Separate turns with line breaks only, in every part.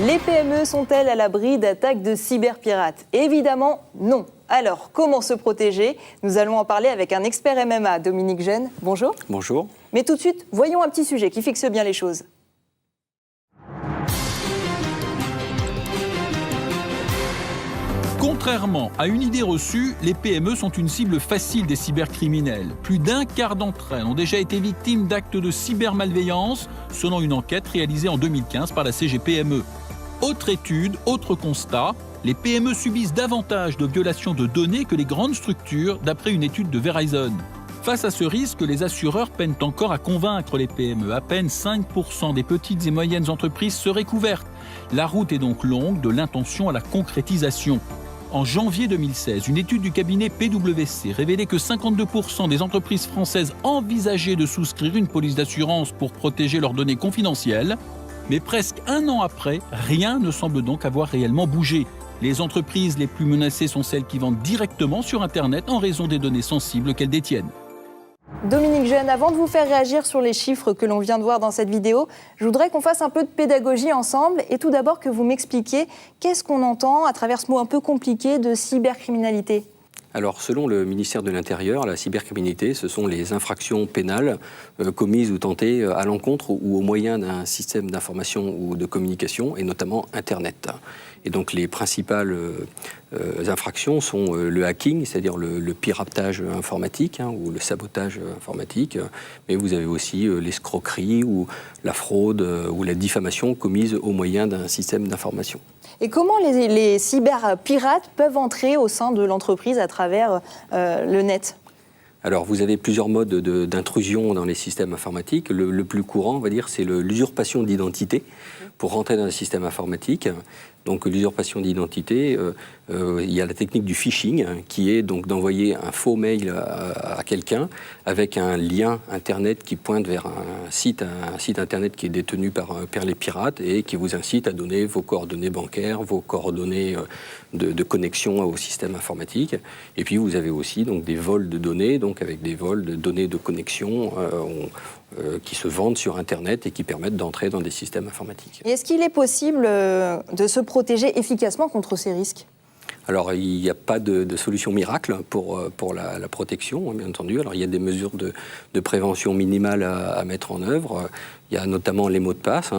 Les PME sont-elles à l'abri d'attaques de cyberpirates? Évidemment, non. Alors, comment se protéger? Nous allons en parler avec un expert MMA, Dominique Gène. Bonjour.
Bonjour.
Mais tout de suite, voyons un petit sujet qui fixe bien les choses.
Contrairement à une idée reçue, les PME sont une cible facile des cybercriminels. Plus d'un quart d'entre elles ont déjà été victimes d'actes de cybermalveillance, selon une enquête réalisée en 2015 par la CGPME. Autre étude, autre constat, les PME subissent davantage de violations de données que les grandes structures, d'après une étude de Verizon. Face à ce risque, les assureurs peinent encore à convaincre les PME. À peine 5% des petites et moyennes entreprises seraient couvertes. La route est donc longue, de l'intention à la concrétisation. En janvier 2016, une étude du cabinet PwC révélait que 52% des entreprises françaises envisageaient de souscrire une police d'assurance pour protéger leurs données confidentielles. Mais presque un an après, rien ne semble donc avoir réellement bougé. Les entreprises les plus menacées sont celles qui vendent directement sur Internet en raison des données sensibles qu'elles détiennent.
Dominique Gène, avant de vous faire réagir sur les chiffres que l'on vient de voir dans cette vidéo, je voudrais qu'on fasse un peu de pédagogie ensemble et tout d'abord que vous m'expliquiez qu'est-ce qu'on entend à travers ce mot un peu compliqué de cybercriminalité.
Alors, selon le ministère de l'Intérieur, la cybercriminalité, ce sont les infractions pénales commises ou tentées à l'encontre ou au moyen d'un système d'information ou de communication, et notamment Internet. Et donc, les principales infractions sont le hacking, c'est-à-dire le piratage informatique ou le sabotage informatique, mais vous avez aussi l'escroquerie ou la fraude ou la diffamation commise au moyen d'un système d'information.
Et comment les cyberpirates peuvent entrer au sein de l'entreprise à travers le net ?
Alors, vous avez plusieurs modes d'intrusion dans les systèmes informatiques. Le plus courant, on va dire, c'est l'usurpation d'identité pour rentrer dans le système informatique. Donc, l'usurpation d'identité, il y a la technique du phishing, qui est donc d'envoyer un faux mail à quelqu'un avec un lien Internet qui pointe vers un site Internet qui est détenu par les pirates et qui vous incite à donner vos coordonnées bancaires, vos coordonnées de connexion au système informatique. Et puis, vous avez aussi donc, des vols de données, donc avec des vols de données de connexion qui se vendent sur Internet et qui permettent d'entrer dans des systèmes informatiques.
Et est-ce qu'il est possible de se protéger efficacement contre ces risques ?
Alors, il n'y a pas de solution miracle pour la protection, bien entendu. Alors, il y a des mesures de prévention minimale à mettre en œuvre. Il y a notamment les mots de passe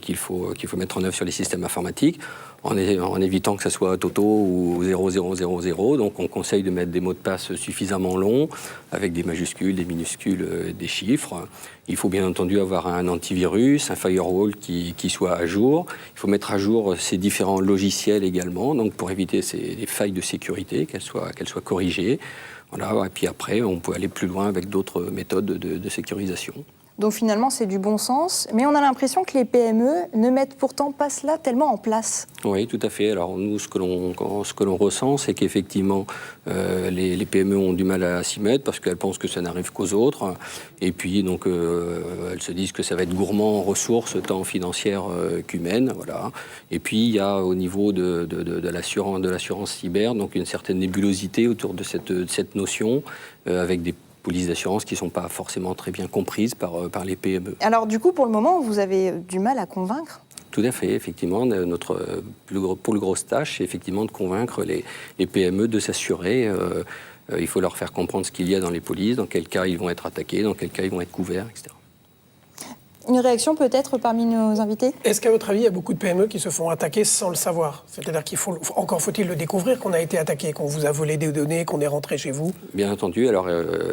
qu'il faut mettre en œuvre sur les systèmes informatiques, en évitant que ça soit Toto ou 0000. Donc, on conseille de mettre des mots de passe suffisamment longs, avec des majuscules, des minuscules, des chiffres. Il faut bien entendu avoir un antivirus, un firewall qui soit à jour. Il faut mettre à jour ces différents logiciels également, donc pour éviter les failles de sécurité, qu'elles soient corrigées. Voilà. Et puis après, on peut aller plus loin avec d'autres méthodes de sécurisation.
Donc finalement, c'est du bon sens, mais on a l'impression que les PME ne mettent pourtant pas cela tellement en place.
Oui, tout à fait. Alors nous, ce que l'on ressent, c'est qu'effectivement, les PME ont du mal à s'y mettre parce qu'elles pensent que ça n'arrive qu'aux autres. Et puis, donc, elles se disent que ça va être gourmand en ressources, tant financières qu'humaines. Voilà. Et puis, il y a au niveau de l'assurance cyber, donc une certaine nébulosité autour de cette notion, avec des polices d'assurance qui ne sont pas forcément très bien comprises par les PME.
Alors du coup, pour le moment, vous avez du mal à convaincre ?
Tout à fait, effectivement. Notre plus grosse tâche, c'est effectivement de convaincre les PME de s'assurer. Il faut leur faire comprendre ce qu'il y a dans les polices, dans quel cas ils vont être attaqués, dans quel cas ils vont être couverts, etc.
Une réaction peut-être parmi nos invités ?
Est-ce qu'à votre avis, il y a beaucoup de PME qui se font attaquer sans le savoir ? C'est-à-dire encore faut-il le découvrir qu'on a été attaqué, qu'on vous a volé des données, qu'on est rentré chez vous ? Bien
entendu. Alors,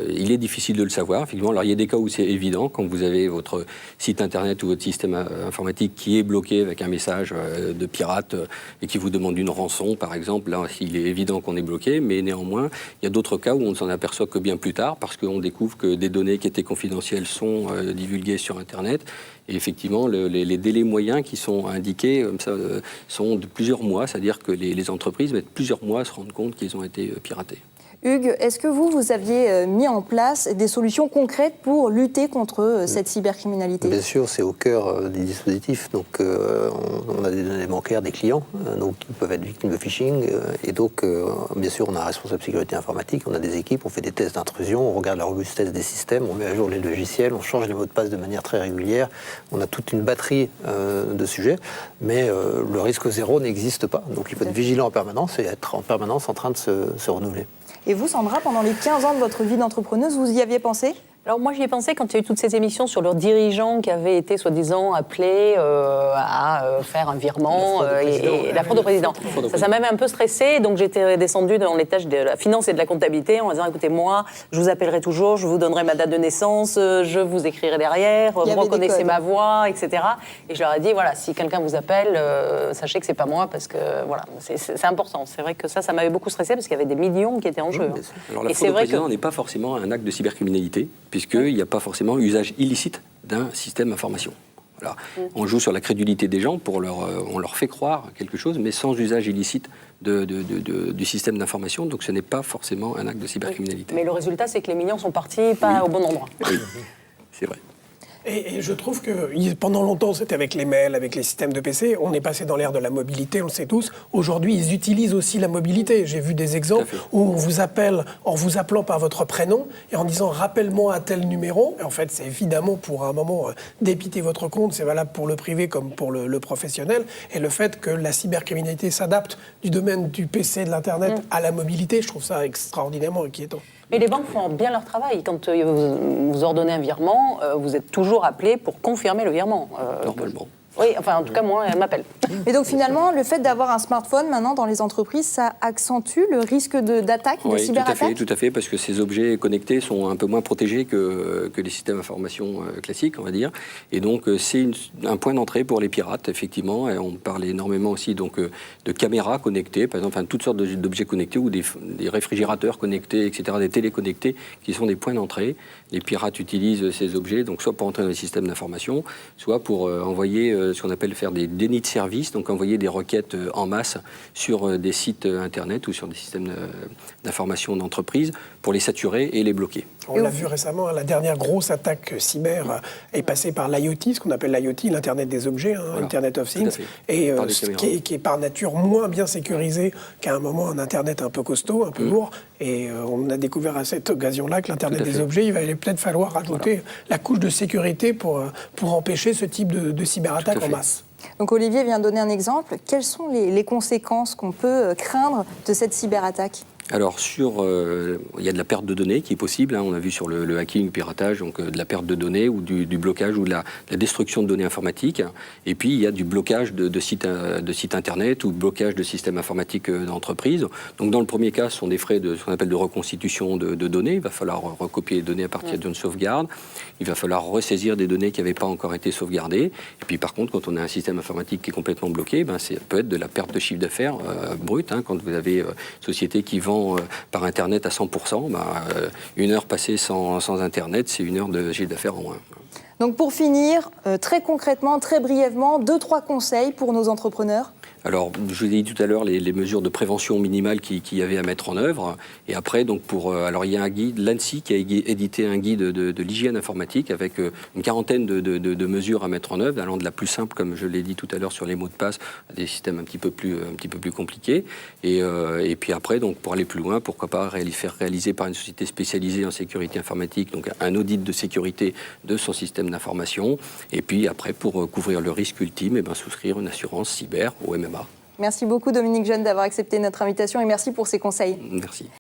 il est difficile de le savoir, effectivement. Alors, il y a des cas où c'est évident, quand vous avez votre site Internet ou votre système informatique qui est bloqué avec un message de pirate et qui vous demande une rançon, par exemple. Là, il est évident qu'on est bloqué, mais néanmoins, il y a d'autres cas où on ne s'en aperçoit que bien plus tard parce qu'on découvre que des données qui étaient confidentielles sont divulguées sur Internet. Et effectivement, les délais moyens qui sont indiqués sont de plusieurs mois, c'est-à-dire que les entreprises mettent plusieurs mois à se rendre compte qu'ils ont été piratés.
Hugues, est-ce que vous aviez mis en place des solutions concrètes pour lutter contre cette cybercriminalité?
Bien sûr, c'est au cœur des dispositifs. Donc, on a des données bancaires des clients, donc qui peuvent être victimes de phishing. Et donc, bien sûr, on a un responsable sécurité informatique, on a des équipes, on fait des tests d'intrusion, on regarde la robustesse des systèmes, on met à jour les logiciels, on change les mots de passe de manière très régulière. On a toute une batterie de sujets, mais le risque zéro n'existe pas. Donc, il faut être vigilant en permanence et être en permanence en train de se renouveler.
Et vous, Sandra, pendant les 15 ans de votre vie d'entrepreneuse, vous y aviez pensé?
Alors moi, j'y ai pensé quand il y a eu toutes ces émissions sur leurs dirigeants qui avaient été soi-disant appelés à faire un virement et la fraude au président. Ça m'avait un peu stressé, donc j'étais descendue dans les tâches de la finance et de la comptabilité en disant, écoutez, moi, je vous appellerai toujours, je vous donnerai ma date de naissance, je vous écrirai derrière, vous reconnaissez ma voix, etc. Et je leur ai dit, voilà, si quelqu'un vous appelle, sachez que c'est pas moi, parce que voilà, c'est important. C'est vrai que ça m'avait beaucoup stressé parce qu'il y avait des millions qui étaient en jeu.
Alors la fraude au président n'est pas forcément un acte de cybercriminalité, puisqu'il n'y a pas forcément usage illicite d'un système d'information. Voilà. On joue sur la crédulité des gens, on leur fait croire quelque chose, mais sans usage illicite du système d'information, donc ce n'est pas forcément un acte de cybercriminalité.
Mais le résultat, c'est que les millions sont partis pas au bon endroit.
Oui, c'est vrai.
Et je trouve que pendant longtemps, c'était avec les mails, avec les systèmes de PC. On est passé dans l'ère de la mobilité, on le sait tous. Aujourd'hui, ils utilisent aussi la mobilité. J'ai vu des exemples où on vous appelle en vous appelant par votre prénom et en disant « rappelle-moi à tel numéro ». Et en fait, c'est évidemment pour un moment débiter votre compte. C'est valable pour le privé comme pour le professionnel. Et le fait que la cybercriminalité s'adapte du domaine du PC, de l'Internet à la mobilité, je trouve ça extraordinairement inquiétant.
Mais les banques font bien leur travail. Quand vous ordonnez un virement, vous êtes toujours appelé pour confirmer le virement.
Normalement.
Oui, enfin, en tout cas, moi, elle m'appelle.
Et donc, finalement, le fait d'avoir un smartphone, maintenant, dans les entreprises, ça accentue le risque d'attaque, de cyberattaque?
Tout à fait, parce que ces objets connectés sont un peu moins protégés que les systèmes d'information classiques, on va dire. Et donc, c'est un point d'entrée pour les pirates, effectivement. Et on parle énormément aussi donc, de caméras connectées, par exemple, toutes sortes d'objets connectés ou des réfrigérateurs connectés, etc., des télés connectées, qui sont des points d'entrée. Les pirates utilisent ces objets, donc soit pour entrer dans les systèmes d'information, soit pour envoyer ce qu'on appelle faire des dénis de service, donc envoyer des requêtes en masse sur des sites internet ou sur des systèmes d'information d'entreprise pour les saturer et les bloquer.
On l'a vu récemment, la dernière grosse attaque cyber est passée par l'IoT, ce qu'on appelle l'IoT, l'Internet des objets, voilà. Internet of Things, et qui est par nature moins bien sécurisé qu'à un moment un Internet un peu costaud, un peu lourd, et on a découvert à cette occasion-là que l'Internet des objets, il va peut-être falloir rajouter la couche de sécurité pour empêcher ce type de cyberattaque en masse.
Donc Olivier vient de donner un exemple. Quelles sont les conséquences qu'on peut craindre de cette cyberattaque ?
Alors, il y a de la perte de données qui est possible. On a vu sur le hacking, le piratage, donc de la perte de données ou du blocage ou de la destruction de données informatiques. Et puis, il y a du blocage de sites Internet ou blocage de systèmes informatiques d'entreprise. Donc, dans le premier cas, ce sont des frais ce qu'on appelle de reconstitution de données. Il va falloir recopier les données à partir d'une sauvegarde. Il va falloir ressaisir des données qui n'avaient pas encore été sauvegardées. Et puis, par contre, quand on a un système informatique qui est complètement bloqué, ça peut être de la perte de chiffre d'affaires brute. Quand vous avez une société qui vend par Internet à 100%, une heure passée sans Internet, c'est une heure de chiffre d'affaires en moins.
Donc pour finir, très concrètement, très brièvement, 2-3 conseils pour nos entrepreneurs.
Alors, je vous ai dit tout à l'heure les mesures de prévention minimale qu'il y avait à mettre en œuvre. Et après, donc alors il y a un guide, l'ANSSI qui a édité un guide de l'hygiène informatique avec une quarantaine de mesures à mettre en œuvre, allant de la plus simple, comme je l'ai dit tout à l'heure sur les mots de passe, à des systèmes un petit peu plus compliqués. Et puis après, donc pour aller plus loin, pourquoi pas faire réaliser par une société spécialisée en sécurité informatique, donc un audit de sécurité de son système d'information. Et puis après, pour couvrir le risque ultime, souscrire une assurance cyber au MMA.
Merci beaucoup Dominique Jeune d'avoir accepté notre invitation et merci pour ces conseils.
Merci.